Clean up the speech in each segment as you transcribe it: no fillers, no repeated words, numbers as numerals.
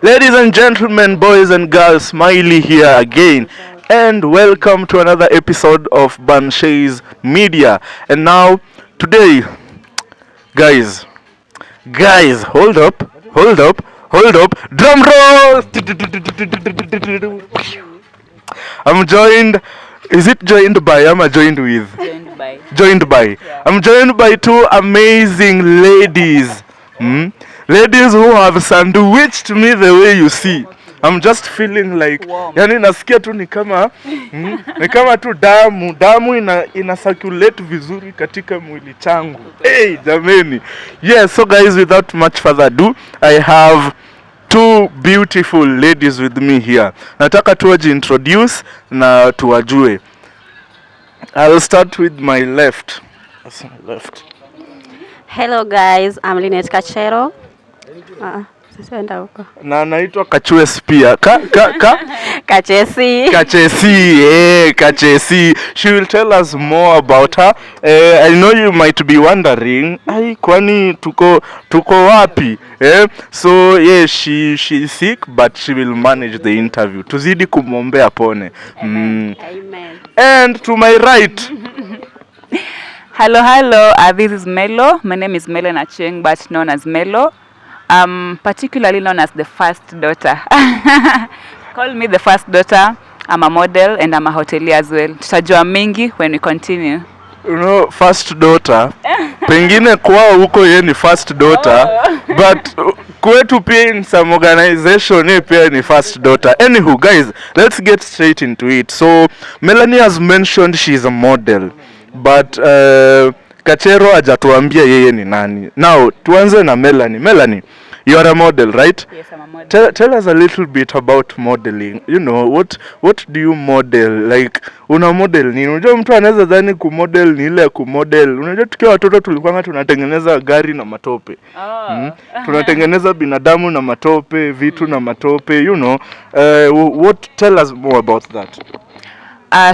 Ladies and gentlemen, boys and girls, Smiley here again, and welcome to another episode of Banshay's Media. And now, today, guys, hold up, hold up, drum roll! I'm joined. Is it joined by? Am I joined with? Joined by. Joined by. Yeah. I'm joined by two amazing ladies. Ladies who have sandwiched me the way you see. I'm just feeling like Warm. yani nasikia tu ni kama ni kama tu damu ina circulate vizuri katika mwili changu. Hey jameni. Yes, so guys, without much further ado, I have two beautiful ladies with me here. Nataka tuwaji introduce na tuwajue. I'll start with my left. That's my left. Hello guys, I'm LINET KACHEZ. Na naitwa KACHEZ pia. KACHEZ. KACHEZ. She will tell us more about her. I know you might be wondering, kwani tuko wapi? So yeah, she's sick, but she will manage the interview. Tuzidi kumwombea pone. Amen. And to my right. Hello. This is MELLO. My name is MELLO Nacheng, but known as MELLO. Particularly known as the first daughter. Call me the first daughter. I'm a model and I'm a hotelier as well. Tutajua mingi when we continue. You know, first daughter. Pengine kwao huko yeye ni first daughter, but kwetu pia in some organization yeye pia ni first daughter. Anywho, guys, let's get straight into it. So, Melanie has mentioned she's a model, but Kachero hajatuambia yeye ni nani. Now, tuanze na Melanie. Melanie, you are a model, right? Yes, I'm a model. Tell us a little bit about modeling. You know, what do you model? Like, una model nini? Unajua mtu anaweza dhani kumodel ni ile kumodel. Unajua tukiwa watoto tulikuwa tunatengeneza gari na matope. Tunatengeneza binadamu na matope, vitu na matope, you know. Tell us more about that.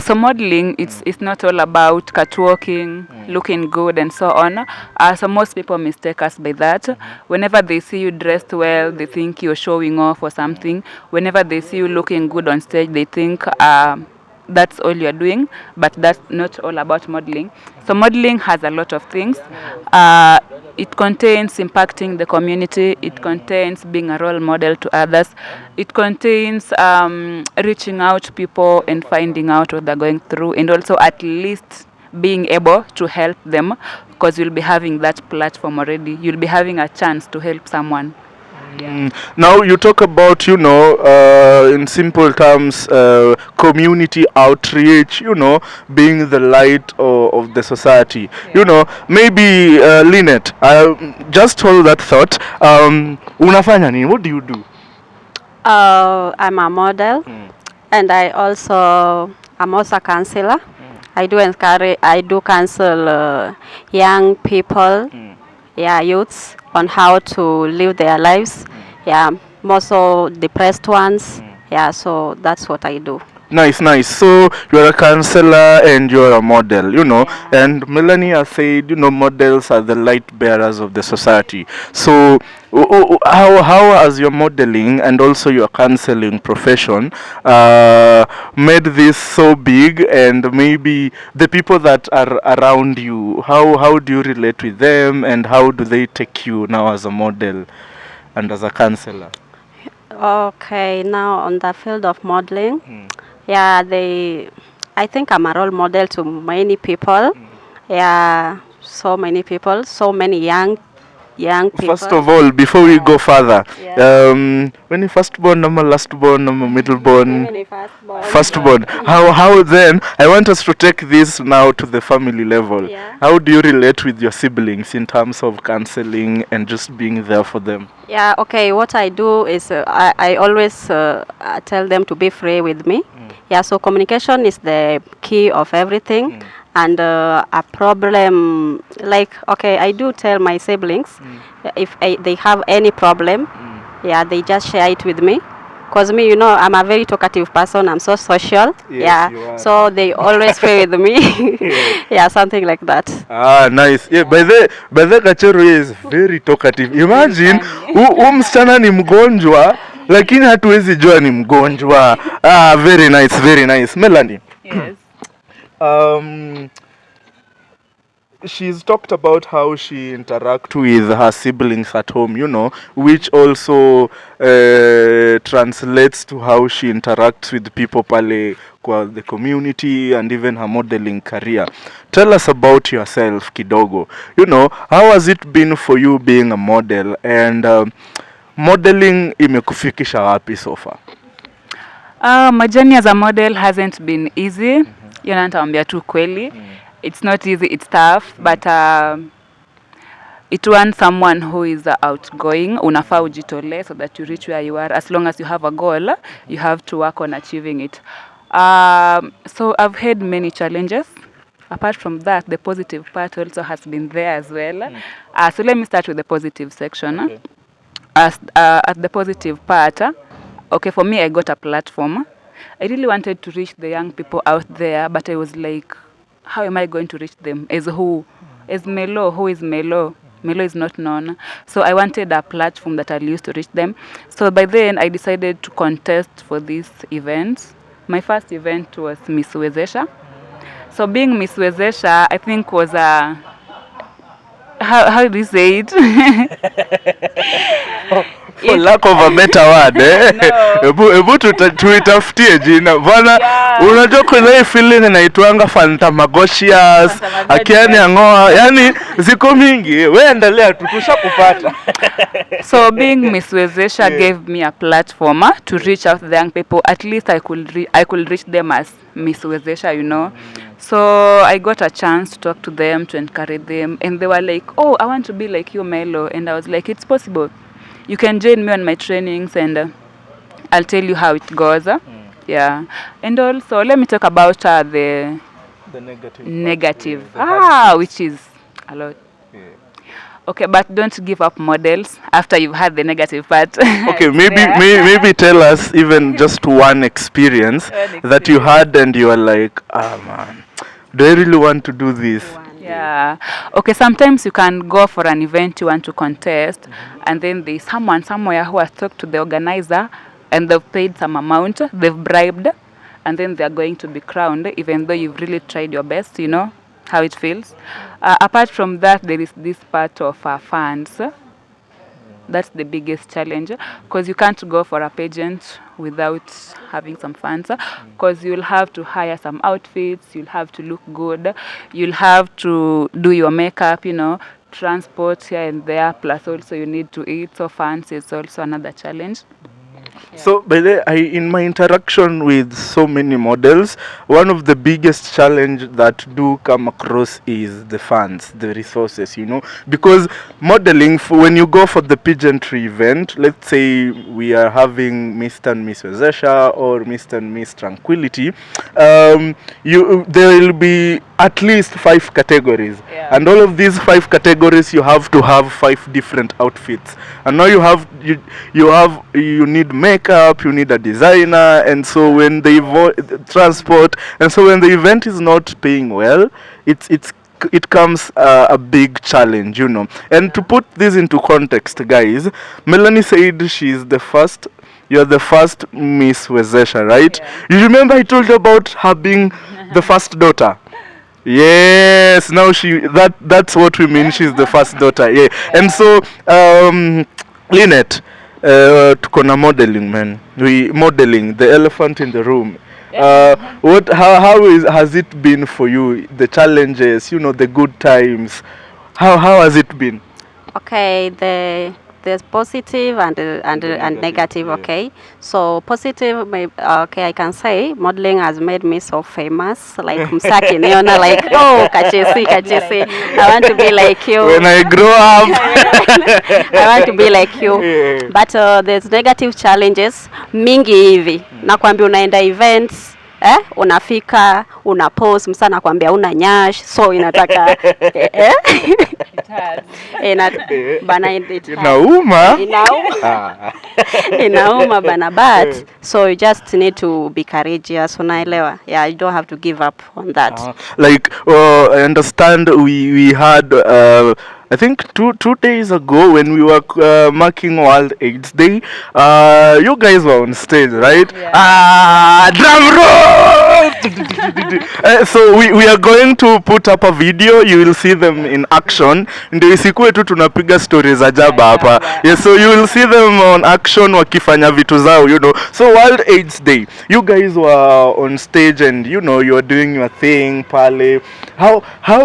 So modeling, it's not all about catwalking, looking good and so on. So most people mistake us by that. Whenever they see you dressed well, they think you're showing off or something. Whenever they see you looking good on stage, they think that's all you're doing, but that's not all about modeling. So modeling has a lot of things. It contains impacting the community. It contains being a role model to others. It contains reaching out to people and finding out what they're going through, and also at least being able to help them, because you'll be having that platform already. You'll be having a chance to help someone. Yeah. Now you talk about, you know, in simple terms, community outreach, you know, being the light of the society. Yeah. You know, maybe LINET, just hold that thought. Unafanya nini? What do you do? I'm a model, and I'm also a counselor. I do counsel young people, youths, on how to live their lives. More so depressed ones. So that's what I do. Nice. So you're a counselor and you're a model, you know. And Melanie has said, you know, models are the light bearers of the society. So how has your modeling and also your counseling profession made this so big? And maybe the people that are around you, how do you relate with them, and how do they take you now as a model and as a counselor? Okay, now on the field of modeling, I think I'm a role model to many people. So many people, so many young people. First of all, before we go further, when you firstborn, number lastborn, number middleborn, firstborn. How then? I want us to take this now to the family level. How do you relate with your siblings in terms of counseling and just being there for them? Okay. What I do is I always tell them to be free with me. So communication is the key of everything. And a problem, like, okay, I do tell my siblings if they have any problem, they just share it with me. Because me, you know, I'm a very talkative person. I'm so social. Yes, so they always play with me. Something like that. Nice. By the Kachero is very talkative. Imagine, msichana ni mgonjwa, lakini hatuwezi jua ni mgonjwa. Very nice, very nice. Melanie. Yes. She's talked about how she interacts with her siblings at home, you know, which also translates to how she interacts with people pale kwa the community and even her modeling career. Tell us about yourself kidogo. You know, how has it been for you being a model, and modeling imekufikisha wapi so far? My journey as a model hasn't been easy. Nitaambia tu kweli. It's not easy, it's tough, but it wants someone who is outgoing. Unafaa ujitole so that you reach where you are. As long as you have a goal, you have to work on achieving it. So I've had many challenges. Apart from that, the positive part also has been there as well. So let me start with the positive section. Okay. At the positive part, okay, for me, I got a platform. I really wanted to reach the young people out there, but I was like, how am I going to reach them? As who? As MELLO. Who is MELLO? MELLO is not known. So I wanted a platform that I'll use to reach them. So by then, I decided to contest for this event. My first event was Miss Wezesha. So being Miss Wezesha, I think was a... How do you say it? For lack of a better word, Ebu tuitafutie jina. Bwana, unajua kuna hii feeling inaitwanga Phantasmagorious, akiani angoa, yani ziko mingi. Wewe endelea tutushakupata. So being Miss Wezesha gave me a platform to reach out to the young people. At least I could reach them as Miss Wezesha, you know. So I got a chance to talk to them, to encourage them, and they were like, oh, I want to be like you, MELLO. And I was like, it's possible. You can join me on my trainings, and I'll tell you how it goes. Yeah. And also, let me talk about the negative. Which is a lot. Yeah. Okay, but don't give up models after you've had the negative part. Okay, maybe tell us even just one experience that you had and you were like, man, do I really want to do this? Yeah. Okay, sometimes you can go for an event you want to contest, and then there's someone somewhere who has talked to the organizer, and they've paid some amount, they've bribed, and then they're going to be crowned, even though you've really tried your best, you know how it feels. Apart from that, there is this part of funds. That's the biggest challenge, because you can't go for a pageant without having some funds, because you'll have to hire some outfits, you'll have to look good, you'll have to do your makeup, you know, transport here and there, plus also you need to eat, so funds is also another challenge. Yeah. So by the in my interaction with so many models, one of the biggest challenge that do come across is the funds, the resources, you know, because modeling, when you go for the pageantry event, let's say we are having Mr. and Miss Wezesha or Mr. and Miss Tranquility, there will be at least 5 categories, and all of these 5 categories you have to have 5 different outfits, and now you need makeup, you need a designer, and so when the transport, and so when the event is not paying well, it comes a big challenge, you know. And to put this into context, guys, Melanie said she's the first. You're the first Miss Wezesha, right? Yeah. You remember I told you about her being the first daughter? Yes, now that's what we mean. She's the first daughter. Yeah. And so LINET, tuko na modeling, man. We modeling the elephant in the room. Has it been for you? The challenges, you know, the good times. How has it been? Okay, there's positive and negative. Okay, so positive, okay, I can say modeling has made me so famous, like Msaki, you know, like, oh, Kachezi, I want to be like you when I grow up. I want to be like you. Yeah. But there's negative challenges mingi hivi. Nakwambia unaenda events, unafika, una pose, msa nakwambia una nyash, so inataka inauma bana, but so you just need to be courageous, unaelewa. Yeah, you don't have to give up on that. Like I understand we had I think two days ago when we were marking World AIDS Day, you guys were on stage, right? Yeah. Drum roll! So we are going to put up a video. You will see them in action. Ndio isikuwe tu tunapiga stories ajaba hapa. Yes, so you will see them on action wakifanya vitu zao, you know. So World AIDS Day, you guys were on stage and you know you were doing your thing pale. How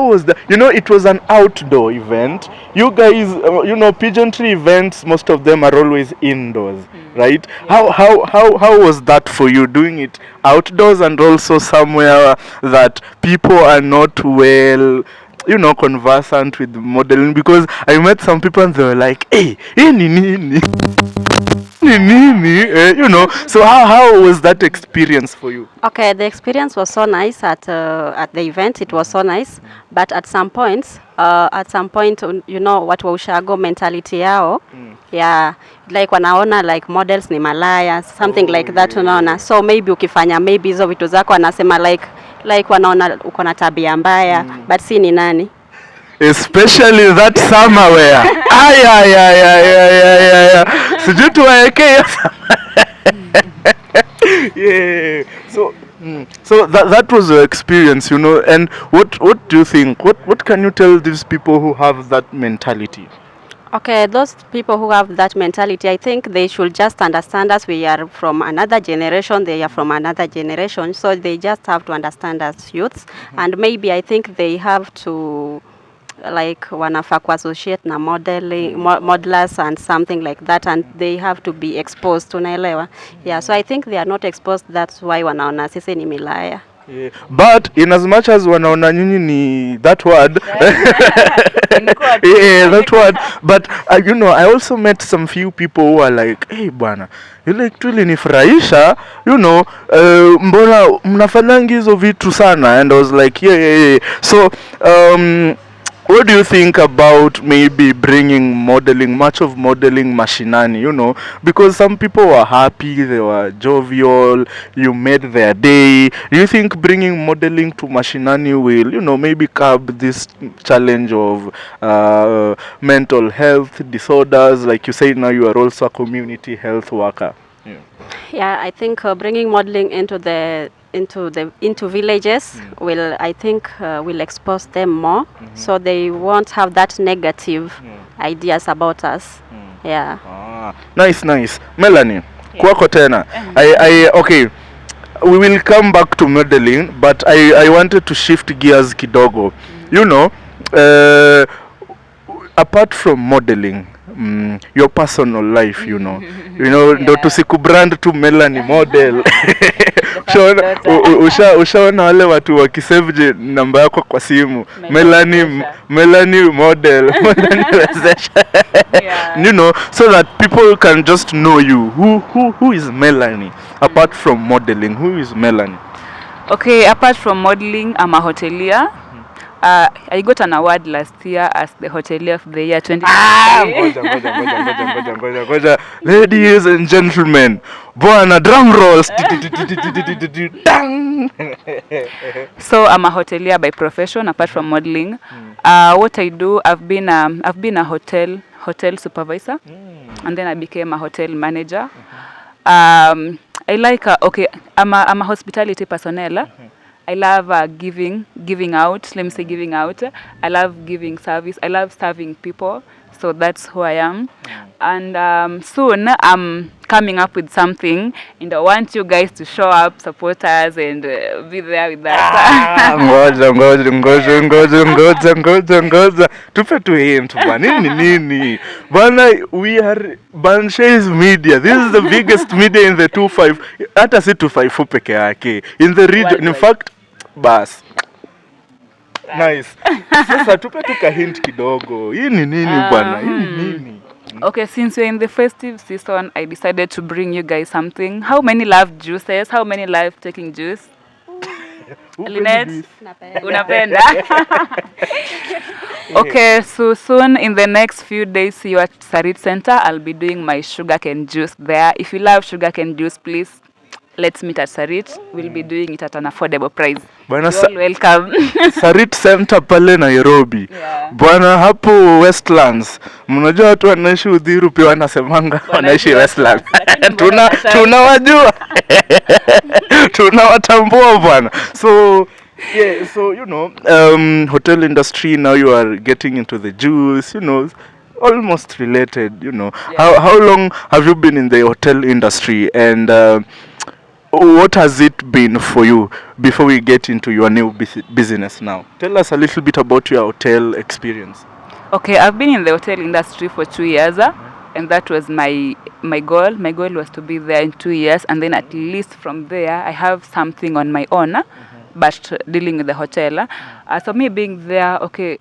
was that? You know, it was an outdoor event. You guys, you know, pageantry events, most of them are always indoors, right? How was that for you, doing it outdoors and also somewhere that people are not well, you know, conversant with modeling? Because I met some people and they were like, hey, nini you know. So how was that experience for you? Okay, the experience was so nice at the event. It was so nice, but at some point, you know, watu wa ushago mentality yao, yeah, like wanaona like models ni malaya, something like that, unaona. So maybe ukifanya maybe hizo vitu zako anasema like wanaona uko na tabia mbaya, but si ni nani. Especially that summer wear. Ay. Sijui tuwaeke hiyo yeah. So that was your experience, you know. And what do you think? What can you tell these people who have that mentality? Okay, those people who have that mentality, I think they should just understand us. We are from another generation, they are from another generation, so they just have to understand us youths. And maybe I think they have to like wanafaa kuassociate na modeling, modelers and something like that, and they have to be exposed, unaelewa. Yeah, so I think they are not exposed, that's why wanaona sisi ni milaya. Yeah. But in as much as wanaona nyinyi ni that word yeah, that word, but you know, I also met some few people who are like, hey bwana, ile kitu ilinifurahisha, you know, mbona mnafanyangi hizo vitu sana? And I was like yeah. So what do you think about maybe bringing modeling, much of modeling mashinani, you know, because some people were happy, they were jovial, you made their day. Do you think bringing modeling to mashinani will, you know, maybe curb this challenge of mental health disorders? Like you say now you are also a community health worker. Yeah, I think bringing modeling into villages will, I think, will expose them more, so they won't have that negative ideas about us. Yeah. Nice. Melanie, kwako tena. Okay, we will come back to modeling, but I wanted to shift gears kidogo. You know, apart from modeling, your personal life, you know, ndo tusikubrand tu Melanie model. Ushaona wale watu wakisave namba yako kwa simu, Melanie model, you know, so that people can just know you. Who is Melanie apart from modeling? Who is Melanie? Okay, apart from modeling, I'm a hotelier. I got an award last year as the hotelier of the year 2020. Ngoja. Ladies and gentlemen, bwana, drum rolls. So I'm a hotelier by profession apart from modeling. What I do, I've been a hotel supervisor, and then I became a hotel manager. I like okay, I'm a hospitality personnel. I love giving out. Let me say giving out. I love giving service. I love serving people. So that's who I am. And soon I'm coming up with something, and I want you guys to show up, support us, and be there with us. Ngoja. Tupe tu hint bwana. Nini? Bwana, we are Banshe's media. This is the biggest media in the 25. Hata si 25 peke yake. In the region. In fact, bas. Nice. Sasa tupe tu ka hint kidogo. Hii ni nini bwana? Hii ni nini? Okay, since we're in the festive season, I decided to bring you guys something. How many love juices? How many love taking juice? LINET? Unapenda? Okay, so soon in the next few days, see you at Sarit Center. I'll be doing my sugarcane juice there. If you love sugarcane juice, please let's meet at Sarit. We'll be doing it at an affordable price. Bwana You're all welcome. Sarit Center pale Nairobi. Yeah. Bwana hapo Westlands. Mnajua watu wanaishi Uthiru pia wanasemanga wanaishi Westlands. Tunawajua. Tunawatambua bwana. So yeah, so you know, hotel industry, now you are getting into the juice, you know, almost related, you know. Yeah. How long have you been in the hotel industry, and what has it been for you before we get into your new business now? Tell us a little bit about your hotel experience. Okay, I've been in the hotel industry for 2 years, and that was my goal. My goal was to be there in 2 years, and then at least from there I have something on my own, but dealing with the hotel. So me being there, okay,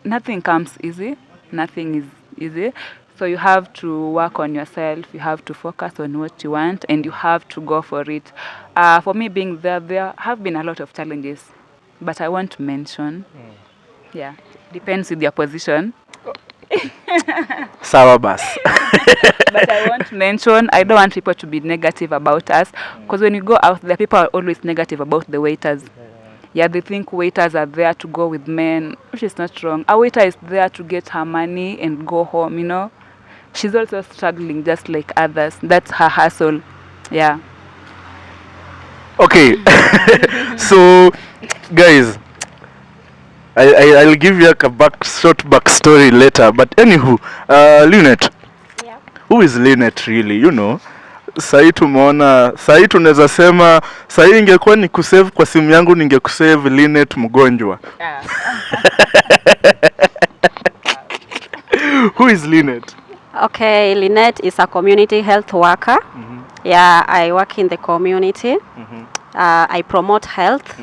nothing comes easy. Nothing is easy. So you have to work on yourself, you have to focus on what you want, and you have to go for it. For me being there have been a lot of challenges, but I won't mention. Yeah, depends with your position. Sawa bas. But I won't mention. I don't want people to be negative about us, because when you go out there, people are always negative about the waiters. Yeah, they think waiters are there to go with men, which is not wrong. A waiter is there to get her money and go home, you know. She's also struggling just like others. That's her hustle. Yeah. Okay. So guys, I'll give you a short backstory later, but anywho, Linet. Yeah. Who is Linet really, you know? Sahi tumeona, sahi tunaweza sema, sahi ingekuwa ni kusave kwa simu yangu ningekusave Linet mgonjwa. Who is Linet? Okay, Linet is a community health worker. Yeah, I work in the community. I promote health,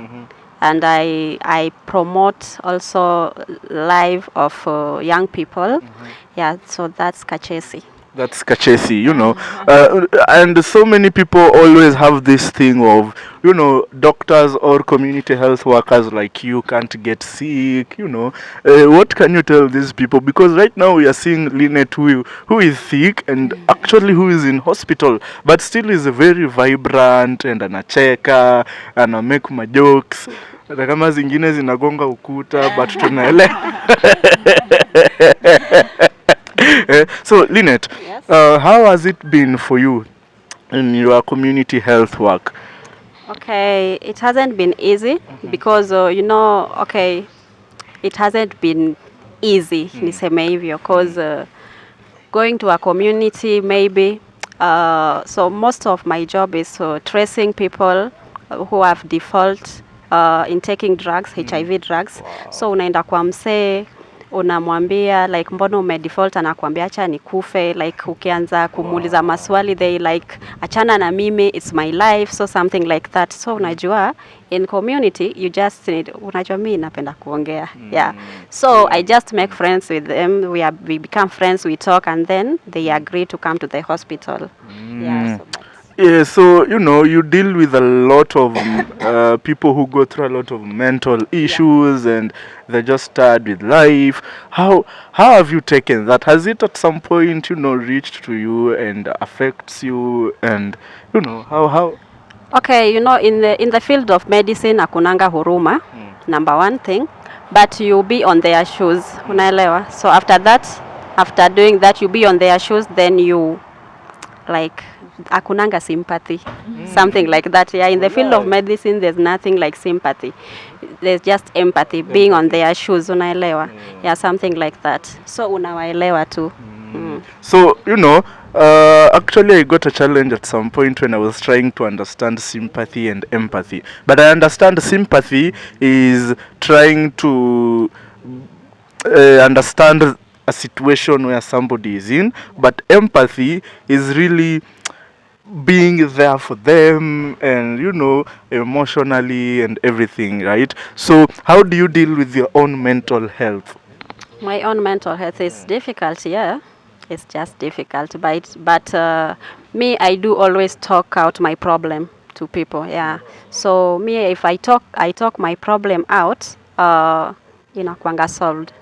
and I promote also life of young people. Yeah, so that's KACHEZ. That's KACHEZ, you know. And so many people always have this thing of, you know, doctors or community health workers like you can't get sick, you know. What can you tell these people? Because right now we are seeing Linet who is sick and actually who is in hospital, but still is very vibrant and anacheka, make my jokes. Kama zingine zinagonga ukuta, but tunaelewa. So Linet, Yes. how has it been for you in your community health work? Okay, it hasn't been easy because you know, okay, it hasn't been easy, niseme hivyo, because going to a community maybe, so most of my job is tracing people who have default in taking drugs, HIV drugs. So unaenda kwa msee, unamwambia like mbona umedefault, anakuambia acha nikufe, like ukianza kumuuliza maswali they like achana na mimi, it's my life, so something like that. So unajua in community you just need, unajua mimi napenda kuongea. Yeah, so I just make friends with them, we become friends, we talk, and then they agree to come to the hospital. Yeah, so Yeah, so you know, you deal with a lot of people who go through a lot of mental issues, and they're just tired with life. How have you taken that? Has it at some point, you know, reached to you and affects you, and you know how? okay, you know, in the field of medicine akunanga huruma, number one thing, but you be on their shoes, unaelewa. So after that, after doing that, you be on their shoes, then you like akunanga sympathy, something like that. Yeah, in the field of medicine there's nothing like sympathy, there's just empathy, being on their shoes, unaelewa. Yeah, something like that, so unawaelewa too. So you know, actually I got a challenge at some point when I was trying to understand sympathy and empathy, but I understand sympathy is trying to understand a situation where somebody is in, but empathy is really being there for them, and you know, emotionally and everything, right? So how do you deal with your own mental health? My own mental health is difficult, yeah, it's just difficult, but me, I do always talk out my problem to people. Yeah, so me, if I talk my problem out, inakwanga solved.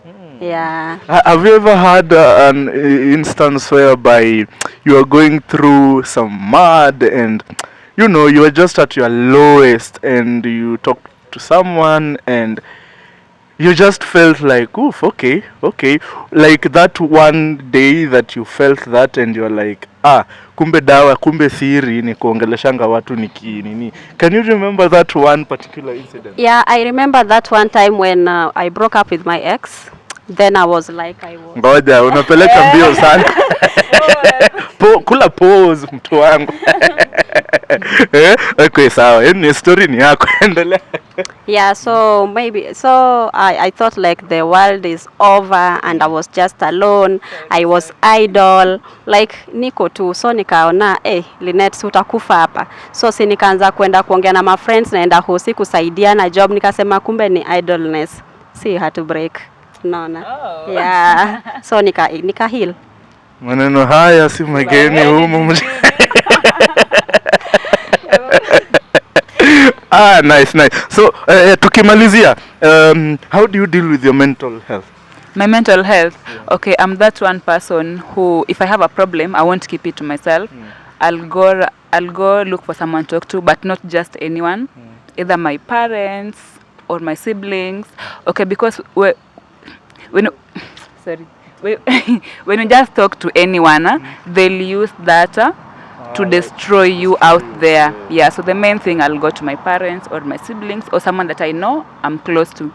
Yeah. Have you ever had an instance whereby you are going through some mud and you know, you were just at your lowest and you talked to someone and you just felt like, oof, okay, okay. Like that one day that you felt that and you're like, ah, kumbe dawa, kumbe siri ni kuongeleshanga watu niki nini. Can you remember that one particular incident? Yeah, I remember that one time when I broke up with my ex. Then I was like, ngoja unapeleka mbio sana. Kula pause mtu wangu. Okay, sawa. Ni story ni yako, endelea. Yeah, so maybe, so I thought like the world is over and I was just alone. I was idle, like niko tu. So nikaona, Linet utakufa hapa. So si nikaanza kwenda kuongea na my friends, naenda hosi kusaidia na job, nikasema kumbe ni idleness. See, had to break. Naona. Yeah. So nika heal. Maneno haya si mageni humu. Nice. So, tukimalizia, how do you deal with your mental health? My mental health? Yeah. Okay, I'm that one person who, if I have a problem, I won't keep it to myself. I'll go look for someone to talk to, but not just anyone. Either my parents or my siblings. Okay, because when you just talk to anyone, they'll use that to destroy you out there. Yeah, so the main thing, I'll go to my parents or my siblings or someone that I know I'm close to.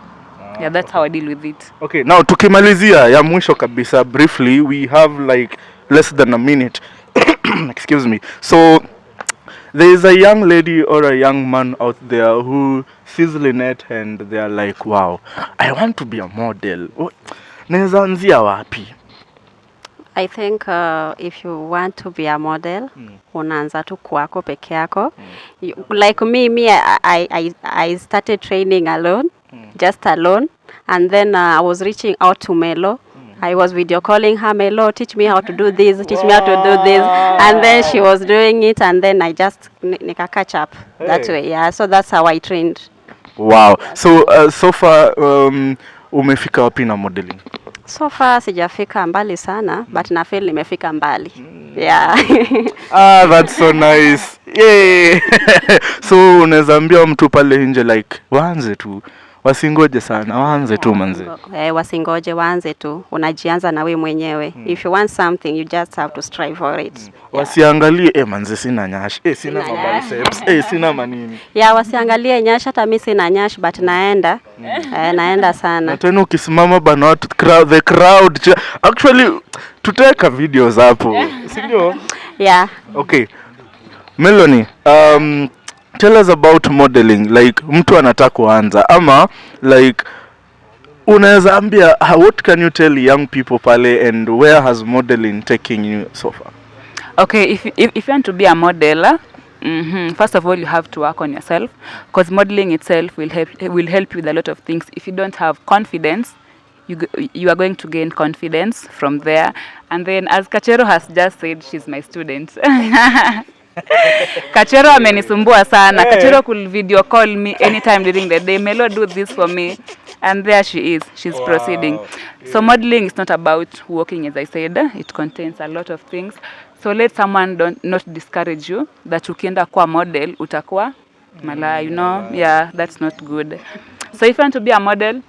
Yeah, that's how I deal with it. Okay, now tukimalizia ya mwisho kabisa, briefly, we have like less than a minute. Excuse me. So there is a young lady or a young man out there who sees Linet and they are like, wow, I want to be a model. Naweza anzia wapi? I think if you want to be a model, unaanza tu kwako peke yako. Like me, I started training alone, just alone. And then I was reaching out to MELLO. I was video calling her, MELLO, teach me how to do this, teach me how to do this. And then she was doing it and then I just nika catch up that way. Yeah, so that's how I trained. Wow. So, so far, umefika wapi na modeling? So far sijafika mbali sana, but na feel nimefika mbali. Yeah. That's so nice. Yay. So unaweza ambia mtu pale nje like waanze tu. Wasingoje sana, waanze tu manze. Wasingoje, waanze tu. Unajianza na wewe mwenyewe. If you want something, you just have to strive for it. Wasiangalie manze sina nyash, sina biceps, sina manini. Yeah, wasiangalie nyash, hata mimi sina nyash but naenda. Naenda sana. Na tena ukisimama bana watu the crowd. Actually tutaweka videos hapo. Si ndio? Yeah. Okay. Melanie, tell us about modeling. Like mtu anataka kuanza ama like unaweza ambia what can you tell young people pale and where has modeling taken you so far? Okay, if you want to be a model, first of all you have to work on yourself, because modeling itself will help you with a lot of things. If you don't have confidence, you are going to gain confidence from there. And then as Kachero has just said, she's my student. Kachero amenisumbua sana. Kachero could video call me anytime during the day. MELLO, do this for me. And there she is. She's proceeding. So modeling is not about walking, as I said. It contains a lot of things. So let someone not discourage you that ukienda kwa model utakuwa malaya, you know. Yeah, that's not good. So if you want to be a model,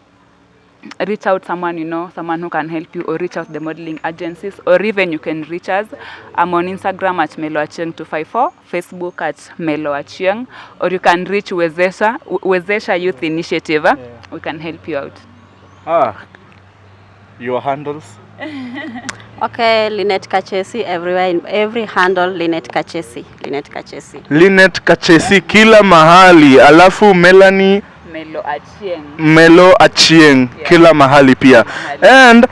reach out someone you know, someone who can help you, or reach out the modeling agencies, or even you can reach us. I'm on Instagram at MELLO Achieng 254, Facebook at MELLO Achieng, or you can reach Wezesha Youth Initiative. We can help you out. Your handles? Okay, LINET KACHEZ everywhere, in every handle LINET KACHEZ. LINET KACHEZ. LINET KACHEZ kila mahali. Alafu Melanie MELLO Achieng kila mahali pia. And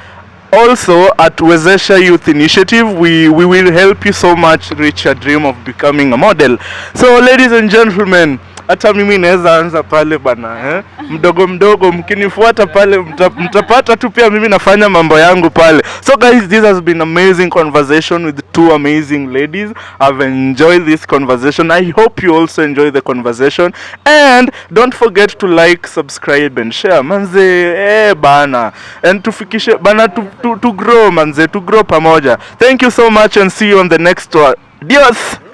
also at Wezesha Youth Initiative we will help you so much reach your dream of becoming a model. So ladies and gentlemen, hata mimi naweza anza pale bana, mdogo mdogo mkinifuata pale mtapata tu pia mimi nafanya mambo yangu pale. So guys, this has been amazing conversation with two amazing ladies. I've enjoyed this conversation. I hope you also enjoy the conversation, and don't forget to like, subscribe and share manze, bana, and tufikishe bana to grow manze, to grow pamoja. Thank you so much and see you on the next one. Adios.